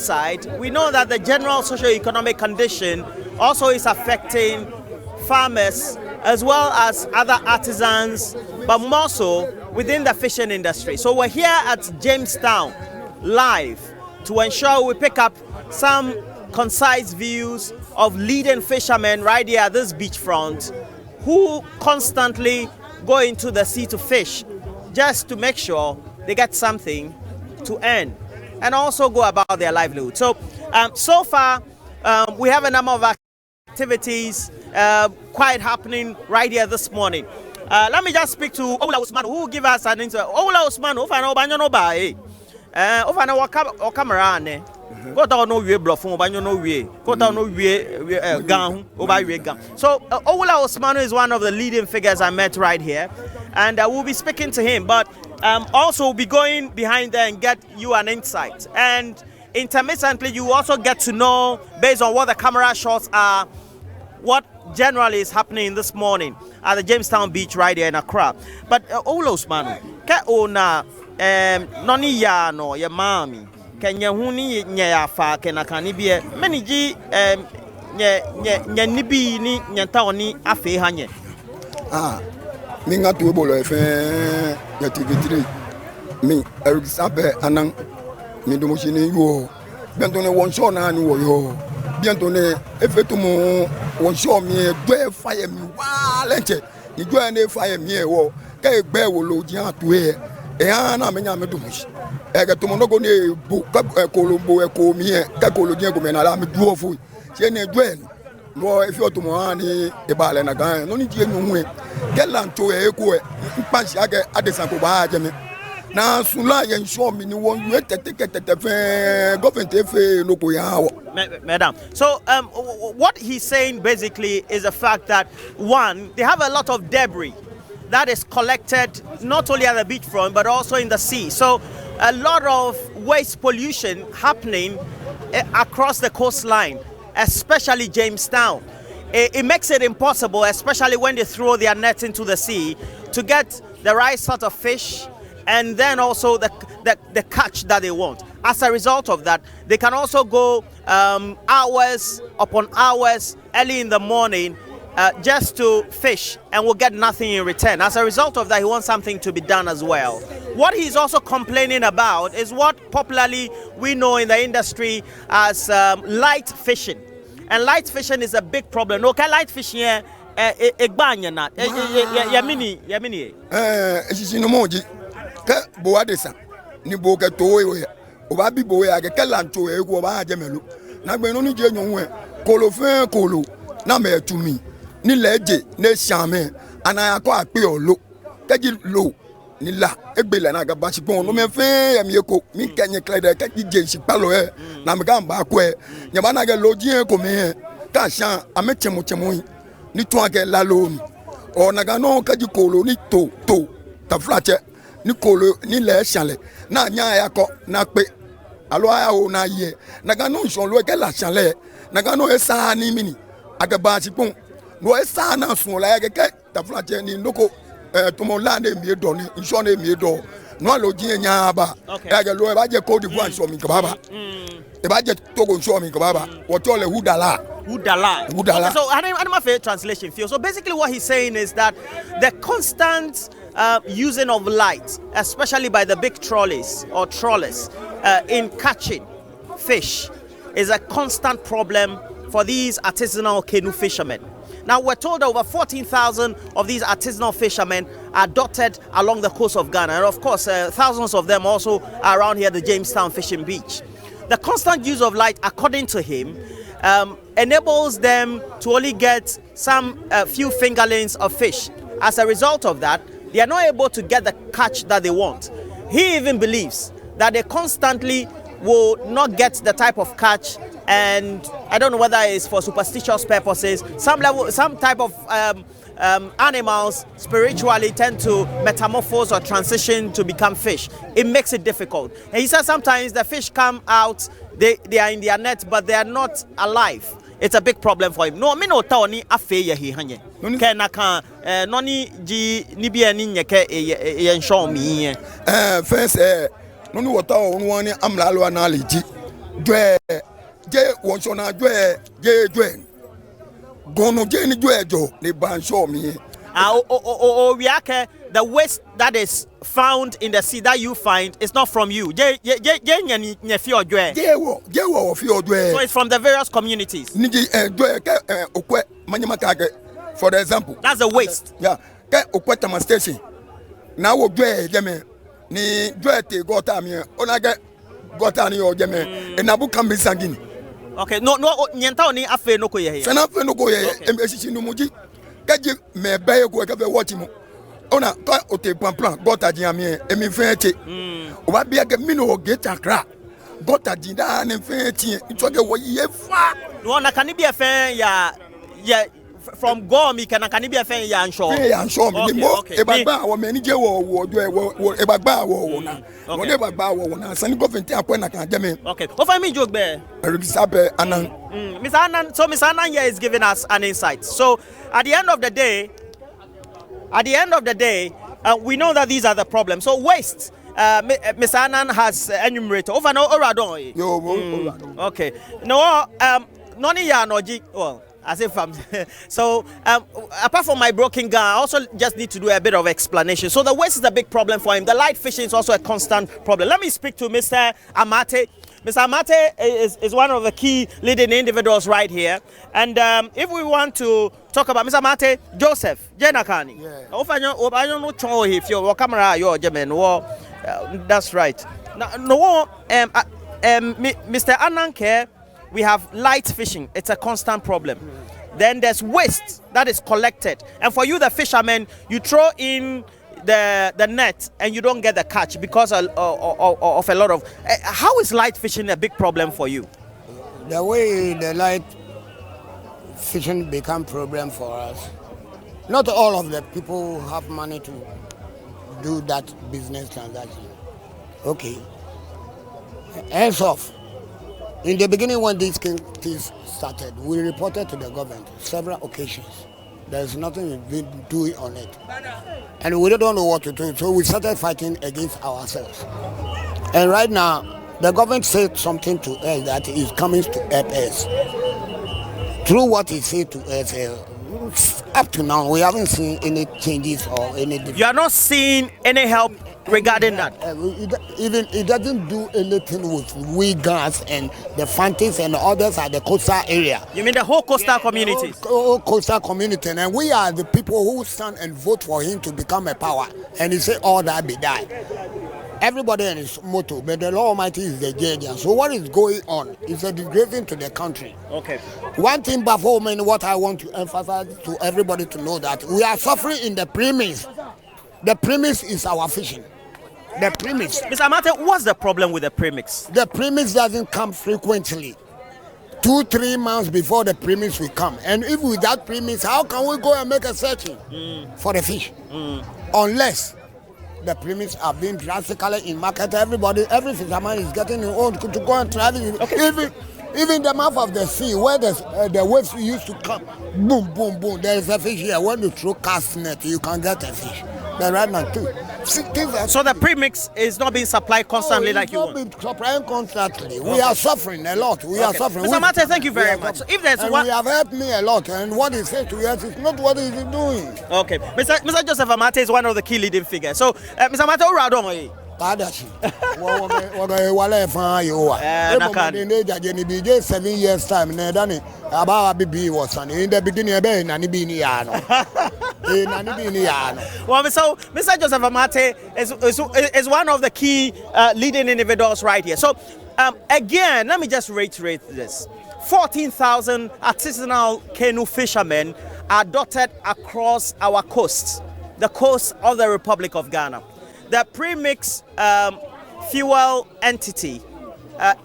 side, we know that the general socio-economic condition also is affecting farmers as well as other artisans, but more so within the fishing industry. So we're here at Jamestown live to ensure we pick up some concise views of leading fishermen right here at this beachfront who constantly go into the sea to fish just to make sure they get something to earn and also go about their livelihood. So, so far, we have a number of activities quite happening right here this morning. Let me just speak to Ola Usman, who will give us an interview. Ola Usman, who find out no buy, who find out what camera ne. Go down no way bluffing, but no way. Go down no way gun, over way gun. So Ola Usman is one of the leading figures I met right here, and we'll be speaking to him. But also we'll be going behind there and get you an insight. And intermittently, you also get to know, based on what the camera shots are, what generally is happening this morning at the Jamestown Beach right here in Accra. But Ola Usman, ke ona noni ya no ya mami. Kenya huni nya fa kena kanibie meniji nya nibi ni nya taoni afi hanye mi ngatu bolo efe ya TV3 mi erisabe anan mi do mo shini yo bientôt ne won show na ni wo yo bientôt ne efetu mo won show mi gbe fire mi wa lenche ni gbe ne fire mi e wo ke gbe wo lo ji atu e na me nya me do mo shi ege to mo no go ne bu kolombo e ko mi e ke kolo die go me na la mi duo fu se ne dwen no e fi oto mo ani e ba le na gan no ni die nyu e ke lanto e ko e pansi age adesan ko ba je me na sula ye show mi ni won yu tete fe government fe no ko ya wo madam. So what he's saying basically is the fact that one, they have a lot of debris that is collected not only at the beachfront but also in the sea. So a lot of waste pollution happening across the coastline, especially Jamestown. It makes it impossible, especially when they throw their nets into the sea, to get the right sort of fish and then also the catch that they want. As a result of that, they can also go hours upon hours early in the morning just to fish and will get nothing in return. As a result of that, he wants something to be done as well. What he's also complaining about is what popularly we know in the industry as light fishing. And light fishing is a big problem. Okay, light fishing here, egbanya na, yamini. Esi no moji, ke bo adesa, ni bo ke to we, oba bi bo ya ke lanto e ko ba ajemelu. Na gbe no ni je nyonwe, kolo kolo, na me tumi. Ni leje ne shame anaya ko ape olo keji lo ni la egbele na ga basipon no me fe emi eko mi kenye klede keji je sipalo e na me ga ba ko e nya ba na ga lo ji ko me ka shan amechemu ni to age la lo ni o na ga no keji kolo ni to ta flache ni kolo ni le shanle na nya ya ko na pe alo aya o na ye na ga no nson lo ke la shanle na ga no esa ni mini aga basipon no esa na sun la ke ta flache ni noko to mo la ne mi do ni nso ne mi do no lo ji nya ba e ga lo e ba je Cote d'Ivoire so mi ka baba e ba je Togo so mi ka baba wo to le hudala. Okay, so I don't have a translation feel. So basically what he's saying is that the constant using of light, especially by the big trawlers in catching fish, is a constant problem for these artisanal canoe fishermen. Now, we're told that over 14,000 of these artisanal fishermen are dotted along the coast of Ghana. And of course, thousands of them also are around here at the Jamestown Fishing Beach. The constant use of light, according to him, enables them to only get some few fingerlings of fish. As a result of that, they are not able to get the catch that they want. He even believes that they constantly will not get the type of catch, and I don't know whether it's for superstitious purposes. Some type of animals spiritually tend to metamorphose or transition to become fish. It makes it difficult. And he says sometimes the fish come out, they are in their net, but they are not alive. It's a big problem for him. No, me no taoni afeye hi hanye. Ke na kan noni ji ni bia ni nyeke ye show me. First no wota onu wani amla lo analiji. Dwe je wonshona dwe gono je ni dwe jo ne ban show me. The waste that is found in the sea that you find is not from you. So it's from the various communities. For example, that's the waste. Yeah, Okwetama station. Now we ni gota mi onaga gota ni ojeme enabu kambi sangini. Okay, no nyenta ni afe no ko ye. Sana afe no ko ye emesishi no muji. Kaje me baye ko ka be watch mo. Ona ka ote plan gota di ami emi fete. O ba bia ke mino get akra. Gota di da ne fete itoge wo ye fa. No na kan bi afe ya from Gomi can be a fan yan show. Yeah, show me more about our manager or about na. Whatever about na send government appoint academy. Okay. What I mean joke there? Miss Annan, so Miss Annan here is giving us an insight. So at the end of the day, we know that these are the problems. So waste. Miss Annan has enumerated. Over no Oradon. Okay. No noni ya noji. Well, as if I'm so apart from my broken gun, I also just need to do a bit of explanation. So the waste is a big problem for him. The light fishing is also a constant problem. Let me speak to Mr. Amate. Mr. Amate is one of the key leading individuals right here. And if we want to talk about Mr. Amate, Joseph Jenakani. That's right. No, Mr. Ananke, we have light fishing. It's a constant problem. Then there's waste that is collected. And for you, the fishermen, you throw in the net and you don't get the catch because of a lot of... how is light fishing a big problem for you? The way the light fishing become problem for us, not all of the people have money to do that business transaction. Okay. Hands off. In the beginning, when these things started, we reported to the government several occasions. There's nothing we've been doing on it. And we don't know what to do, so we started fighting against ourselves. And right now, the government said something to us that is coming to help us. Through what he said to us, up to now, we haven't seen any changes or any... You are not seeing any help regarding that? It doesn't do anything with we guys and the Fantis and others at the coastal area. You mean the whole coastal communities? Whole coastal community, and we are the people who stand and vote for him to become a power. And he said all that be done. Everybody in his motto, but the Lord Almighty is the judge. So what is going on is a disgrace to the country. Okay. One thing before me, what I want to emphasize to everybody to know that we are suffering in the premise. The premise is our fishing. The premise. Mr. Amate, what's the problem with the premix? The premix doesn't come frequently. 2-3 months before the premix will come. And if with that premix, how can we go and make a searching for the fish? Unless the premix are being drastically in market. Every fisherman is getting old to go and travel. Okay. Even the mouth of the sea where the waves used to come, boom, boom, boom, there is a fish here. When you throw cast net, you can get a fish. They're right now too. So the premix is not being supplied constantly like you want? It's not being supplied constantly. We are suffering a lot. We are suffering. Mr. Amate, thank you very much. So if there's one... we have helped me a lot, and what he said to us is not what he's doing. Okay. Mr. Joseph Amate is one of the key leading figures. So, Mr. Amate, Tadashi. 7 years time. About BB was in the beginning. Well, so Mr. Joseph Amate is one of the key leading individuals right here. So, again, let me just reiterate this: 14,000 artisanal canoe fishermen are dotted across our coasts, the coast of the Republic of Ghana. The premix fuel entity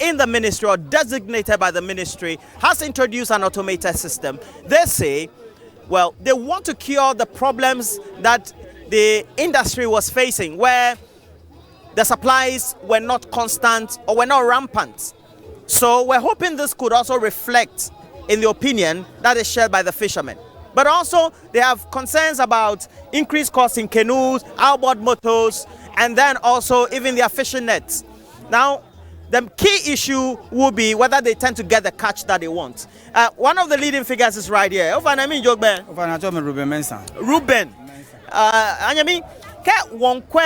in the ministry or designated by the ministry has introduced an automated system. They say, well, they want to cure the problems that the industry was facing where the supplies were not constant or were not rampant. So we're hoping this could also reflect in the opinion that is shared by the fishermen. But also they have concerns about increased costs in canoes, outboard motors, and then also even their fishing nets. Now, the key issue will be whether they tend to get the catch that they want. One of the leading figures is right here. Ruben. Anyami, ke wonkwe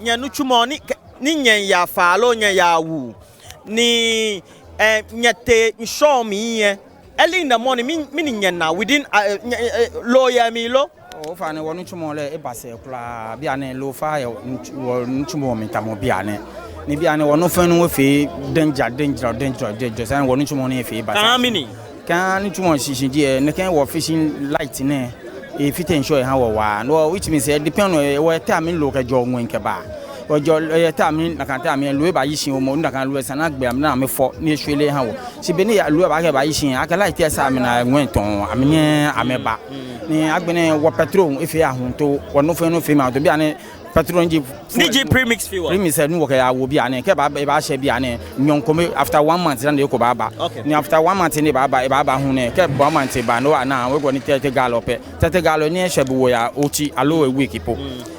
nyanuchumo ni nyanya falo nyanya wu ni nyate show me early in the morning mi nyana within lawyer mi lo fane wonu chumo le e base kula bia ne lo fa ya chumo mi tamo bia ne ni bia ne wonu fenu we fe danger san wonu chumo ne fe base kan chumo shishin die ne kan wo fishing light ne e fit ensure ha wo wa no which means depend on we time lo ka jo nwen ke ba ojo time na kan time lo ba yishin o mo nda kan lo san agbe am na me fo ni ehwele ha wo si be ne lo ba ke ba yishin aka light esa me na nwen ton amenye ameba ni agbene wo petrol efe ahunto wono fe no fe ma to bia ne petrol nji premix fuel premix nu wo ka ya wo bia ne ke ba she bia ne nyonkome after 1 month na de ko ba ni after 1 month ni ba hu ne ke 1 month ba no na we go ni 30 gallon pe 30 gallon ni ehwe bo ya ochi alo a week po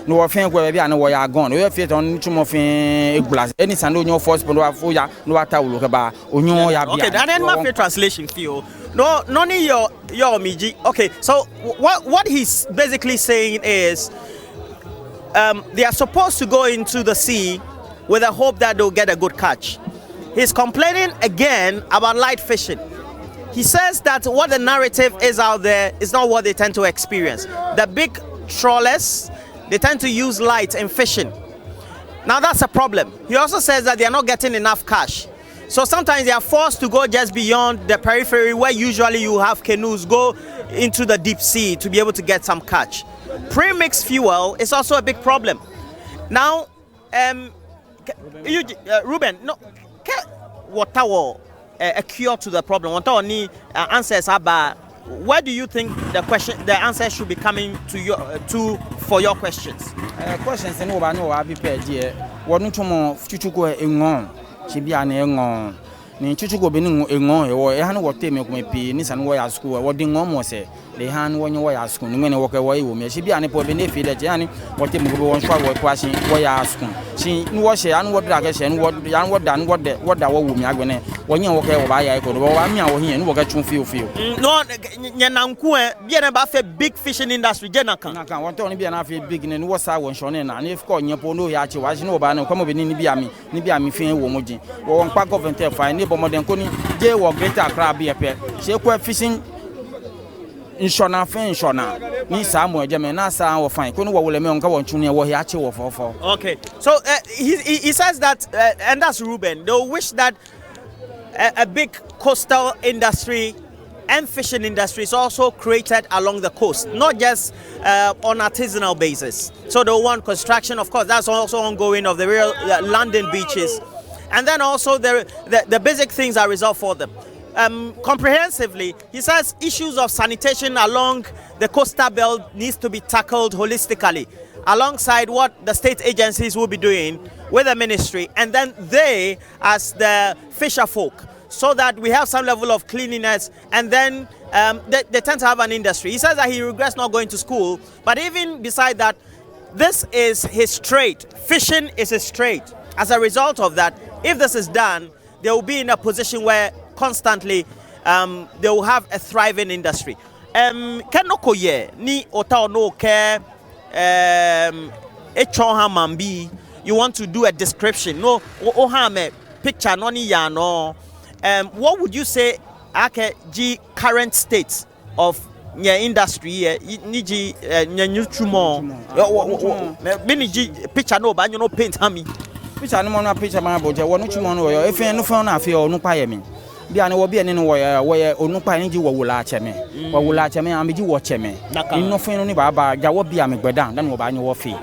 no wo fe ko bia ne wo ya gone we fe ton chumo fe eglas any sando nyo force po no afo ya no ata wo ke ba onyo ya bia okay and then my translation feel no none your miji. Okay, so what he's basically saying is they are supposed to go into the sea with a hope that they'll get a good catch. He's complaining again about light fishing. He says that what the narrative is out there is not what they tend to experience. The big trawlers, they tend to use light in fishing. Now that's a problem. He also says that they are not getting enough cash. So sometimes they are forced to go just beyond the periphery where usually you have canoes go into the deep sea to be able to get some catch. Premix fuel is also a big problem. Now, Ruben, no, what a cure to the problem? What any answers about? Where do you think the answer should be coming to for your questions? Questions no ba no abi pe die. Wonu tumo chuchuko engon. Chibia na engon ni chuchuko be ni engon wo e han wo teme ko mepi ni san wo ya school wo di ngom mo se le han wo nyi wo ya school ni ngene wo ke wo wo me chibia ne po be ne fi de je ani wo teme ko wo nso wo kwashi wo ya school chi ni wo she an wo dra ke she ni wo yan wo da ni wo da wo mi agbene wo nyi wo ke wo ba ya ko do wo mi a wo hia ni wo ke chun feel no nyananku e bia na ba fe big fishing industry je na kan wo to ni bia na fe big ni wo sa wo nso ne na ni ko nyepo no ya chi wa chi ni wo ba na ko mo be ni bia mi fi wo mo ji wo npa government fa ni bo modern ko ni je wo greater Accra bia pe she ko fishing inshona ni sa mo eje me na sa wo fine ko ni wo wole me onka wo ntune wo hia che wo fofo. Okay, so he says that and that's Ruben, they wish that a big coastal industry and fishing industry is also created along the coast, not just on artisanal basis. So they want construction, of course, that's also ongoing of the real London beaches, and then also the basic things are resolved for them. Comprehensively, he says issues of sanitation along the coastal belt needs to be tackled holistically, alongside what the state agencies will be doing with the ministry, and then they as the fisher folk, so that we have some level of cleanliness, and then they tend to have an industry. He says that he regrets not going to school, but even beside that, this is his trade. Fishing is his trade. As a result of that, if this is done, they will be in a position where constantly they will have a thriving industry. Kenokoye ni ota no ke mambi. You want to do a description? No, ohame picture no ni ya no. What would you say ake ji current state of nya industry here? Niji nya nyuchumo. Mini ji picture no ba no paint hami. Picture no na picture ma boje wonu chumo no yo efe no fa na afi onu pa ye mi. Bia ne wo bia ne no wo ye onu pa ni ji wo wula cheme. Wo wula cheme am ji wo cheme. No fa no ni ba ja wo bia me gbedan dan wo ba nye wo fi.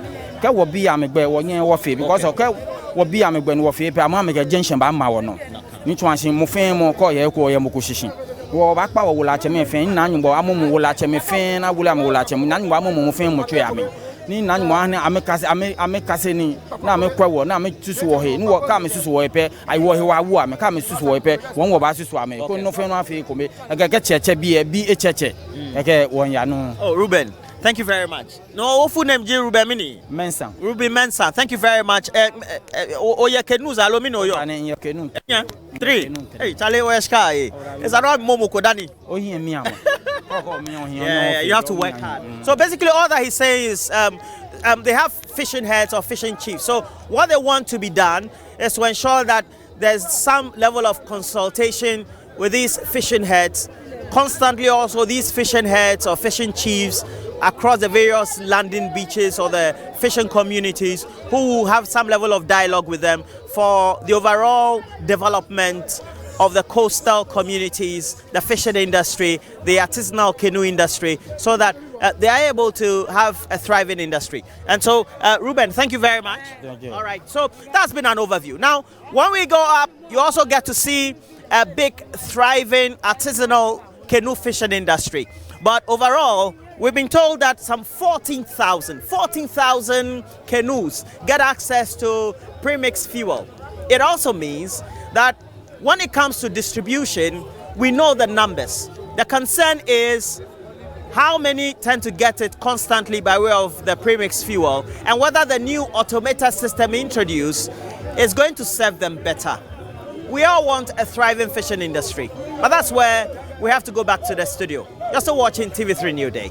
Ke wo bia me gbe wo nye wo fi because ke wo bia me gbe no wo fi pe am ke junction ba ma wo no. Ni twansin mo fe mo ko ye mo ko shishin. Wo ba pa wo wula cheme fe na nyumbo amumu wula cheme fe na wula mo wula cheme na nyumbo amumu mo fe mo twa ame. Ni na nyumbo ane amekase ni na amekwa wo na ametusu wo he ni wo ka amesusu wo pe ai wo he wa wo ame ka amesusu wo pe won wo ba susu ame ko no fe no afi ko me ege cheche bi echeche ege won ya no. Oh, Ruben, Thank you very much. No, full name J. Ruben Mini. Mensa. Ruben Mensa. Thank you very much. Oye Kenus alumino yo. Ane yo kenu. Yeah. 3. Hey, Charlie Weshka. It's around Momo Kodani. Oh, he and me. Yeah, you have to work hard. So basically, all that he's saying is they have fishing heads or fishing chiefs. So what they want to be done is to ensure that there's some level of consultation with these fishing heads. Constantly also these fishing heads or fishing chiefs across the various landing beaches or the fishing communities who will have some level of dialogue with them for the overall development of the coastal communities, the fishing industry, the artisanal canoe industry, so that they are able to have a thriving industry. And so, Ruben, thank you very much. Thank you. All right, so that's been an overview. Now, when we go up, you also get to see a big, thriving, artisanal canoe fishing industry. But overall, we've been told that some 14,000 canoes get access to premixed fuel. It also means that when it comes to distribution, we know the numbers. The concern is how many tend to get it constantly by way of the premixed fuel, and whether the new automated system introduced is going to serve them better. We all want a thriving fishing industry, but that's where we have to go back to the studio. You're still watching TV3 New Day.